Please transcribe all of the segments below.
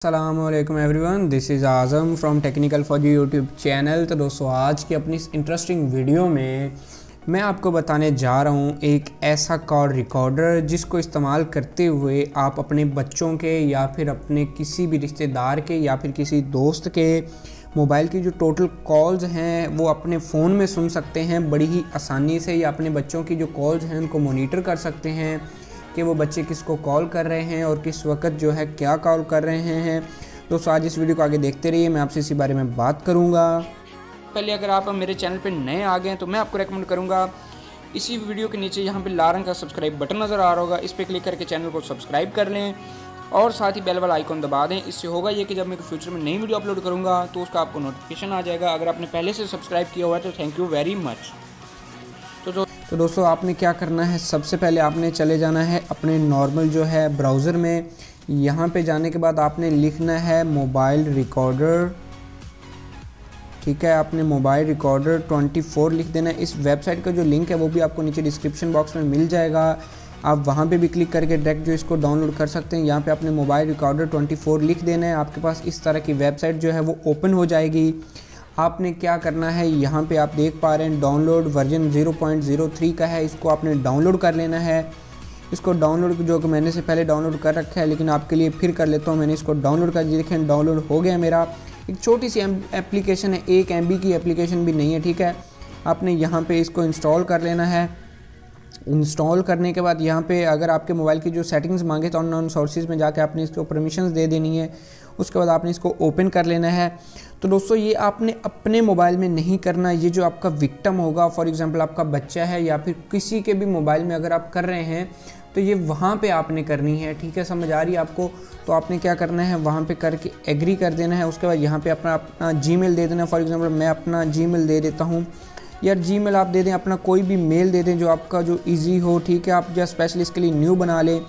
अस्सलामुअलैकुम everyone, this is Azam from technical for you YouTube channel. तो दोस्तों, आज की अपनी इस इंटरेस्टिंग वीडियो में मैं आपको बताने जा रहा हूँ एक ऐसा कॉल रिकॉर्डर जिसको इस्तेमाल करते हुए आप अपने बच्चों के या फिर अपने किसी भी रिश्तेदार के या फिर किसी दोस्त के मोबाइल की जो टोटल कॉल्स हैं वो अपने फ़ोन में सुन सकते हैं बड़ी ही आसानी से, या अपने बच्चों की जो कॉल्स हैं उनको मॉनिटर कर सकते हैं कि वो बच्चे किसको कॉल कर रहे हैं और किस वक्त जो है क्या कॉल कर रहे हैं। दोस्तों, आज इस वीडियो को आगे देखते रहिए, मैं आपसे इसी बारे में बात करूंगा। पहले अगर आप मेरे चैनल पे नए आ गए हैं तो मैं आपको रेकमेंड करूंगा इसी वीडियो के नीचे यहाँ पे लाल रंग का सब्सक्राइब बटन नज़र आ रहा होगा, इस पर क्लिक करके चैनल को सब्सक्राइब कर लें और साथ ही बेल वाला आइकन दबा दें। इससे होगा ये कि जब मैं फ्यूचर में नई वीडियो अपलोड करूँगा तो उसका आपको नोटिफिकेशन आ जाएगा। अगर आपने पहले से सब्सक्राइब किया हुआ है तो थैंक यू वेरी मच। तो दोस्तों, आपने क्या करना है, सबसे पहले आपने चले जाना है अपने नॉर्मल जो है ब्राउज़र में। यहाँ पे जाने के बाद आपने लिखना है मोबाइल रिकॉर्डर, ठीक है। आपने मोबाइल रिकॉर्डर 24 लिख देना है। इस वेबसाइट का जो लिंक है वो भी आपको नीचे डिस्क्रिप्शन बॉक्स में मिल जाएगा, आप वहाँ पे भी क्लिक करके डायरेक्ट जो इसको डाउनलोड कर सकते हैं। यहाँ पे आपने मोबाइल रिकॉर्डर 24 लिख देना है, आपके पास इस तरह की वेबसाइट जो है वो ओपन हो जाएगी। आपने क्या करना है, यहाँ पे आप देख पा रहे हैं डाउनलोड वर्जन 0.03 का है, इसको आपने डाउनलोड कर लेना है। इसको डाउनलोड जो कि मैंने से पहले डाउनलोड कर रखा है, लेकिन आपके लिए फिर कर लेता हूँ। मैंने इसको डाउनलोड कर दिया, देखें डाउनलोड हो गया मेरा। एक छोटी सी एप्लीकेशन है, 1 MB की एप्लीकेशन भी नहीं है, ठीक है। आपने यहाँ पे इसको इंस्टॉल कर लेना है। इंस्टॉल करने के बाद यहाँ पे अगर आपके मोबाइल की जो सेटिंग्स मांगे तो अननोन सोर्सेज में जाके आपने इसको परमिशंस दे देनी है। उसके बाद आपने इसको ओपन कर लेना है। तो दोस्तों, ये आपने अपने मोबाइल में नहीं करना, ये जो आपका विक्टिम होगा, फॉर एग्जांपल आपका बच्चा है या फिर किसी के भी मोबाइल में अगर आप कर रहे हैं तो ये वहाँ पे आपने करनी है, ठीक है। समझ आ रही है आपको? तो आपने क्या करना है, वहाँ पे करके एग्री कर देना है। उसके बाद यहाँ पे अपना जीमेल दे देना। फॉर एग्जांपल मैं अपना जीमेल दे देता हूँ, यार जीमेल आप दे दें, अपना कोई भी मेल दे दें जो आपका जो ईजी हो, ठीक है। आप जस्ट स्पेशली इसके लिए न्यू बना लें,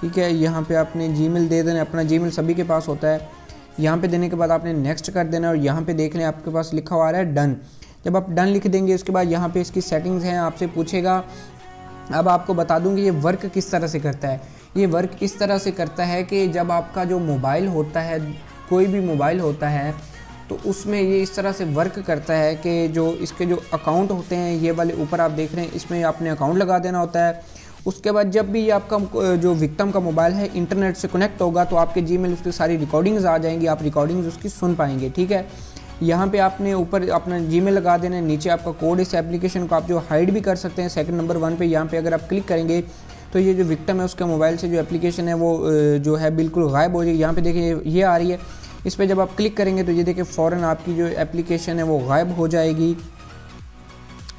ठीक है। यहाँ पे आपने जीमेल दे देना, अपना जीमेल सभी के पास होता है। यहाँ पे देने के बाद आपने नेक्स्ट कर देना और यहाँ पे देख लें आपके पास लिखा हुआ आ रहा है डन। जब आप डन लिख देंगे उसके बाद यहाँ पे इसकी सेटिंग्स हैं, आपसे पूछेगा। अब आपको बता दूँ कि ये वर्क किस तरह से करता है। ये वर्क इस तरह से करता है कि जब आपका जो मोबाइल होता है, कोई भी मोबाइल होता है, तो उसमें ये इस तरह से वर्क करता है कि जो इसके जो अकाउंट होते हैं, ये वाले ऊपर आप देख रहे हैं, इसमें आपने अकाउंट लगा देना होता है। उसके बाद जब भी ये आपका जो विक्टिम का मोबाइल है इंटरनेट से कनेक्ट होगा तो आपके जीमेल उसकी सारी रिकॉर्डिंग्स आ जाएंगी, आप रिकॉर्डिंग्स उसकी सुन पाएंगे, ठीक है। यहाँ पे आपने ऊपर अपना जीमेल लगा देना है, नीचे आपका कोड, इस एप्लीकेशन को आप जो हाइड भी कर सकते हैं। सेकंड नंबर 1 पे यहाँ पे अगर आप क्लिक करेंगे तो ये जो विक्टिम है उसके मोबाइल से जो एप्लीकेशन है वो जो है बिल्कुल गायब हो जाएगी। यहाँ पे देखिए ये आ रही है, इस पर जब आप क्लिक करेंगे तो ये देखिए फ़ौरन आपकी जो एप्लीकेशन है वो गायब हो जाएगी।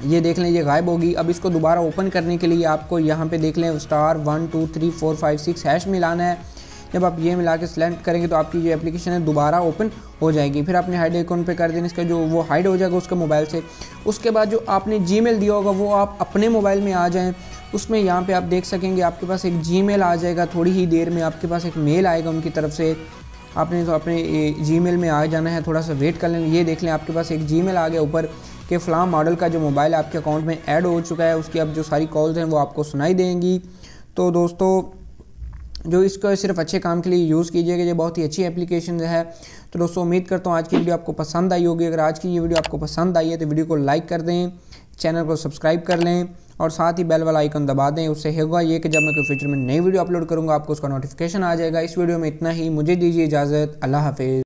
ये देख लें, ये गायब होगी। अब इसको दोबारा ओपन करने के लिए आपको यहाँ पे देख लें स्टार 1 2 3 4 5 6 हैश मिलाना है। जब आप ये मिला के सेलेक्ट करेंगे तो आपकी जो एप्लीकेशन है दोबारा ओपन हो जाएगी। फिर आपने हाइड आइकॉन पे कर देना, इसका जो वो हाइड हो जाएगा उसके मोबाइल से। उसके बाद जो आपने जीमेल दिया होगा वो आप अपने मोबाइल में आ जाएँ, उसमें यहाँ पे आप देख सकेंगे आपके पास एक जीमेल आ जाएगा। थोड़ी ही देर में आपके पास एक मेल आएगा उनकी तरफ से, आपने तो अपने जीमेल में आ जाना है, थोड़ा सा वेट कर लें। ये देख लें आपके पास एक जीमेल आ गया ऊपर कि फ़लाँ मॉडल का जो मोबाइल आपके अकाउंट में ऐड हो चुका है, उसकी अब जो सारी कॉल्स हैं वो आपको सुनाई देंगी। तो दोस्तों, जो इसको सिर्फ अच्छे काम के लिए यूज़ कीजिएगा, ये बहुत ही अच्छी एप्लीकेशन है। तो दोस्तों, उम्मीद करता हूँ आज की वीडियो आपको पसंद आई होगी। अगर आज की ये वीडियो आपको पसंद आई है तो वीडियो को लाइक कर दें, चैनल को सब्सक्राइब कर लें और साथ ही बेल वाला आइकन दबा दें। उससे होगा ये कि जब मैं कोई फ्यूचर में नई वीडियो अपलोड करूँगा आपको उसका नोटिफिकेशन आ जाएगा। इस वीडियो में इतना ही, मुझे दीजिए इजाज़त, अल्लाह हाफिज़।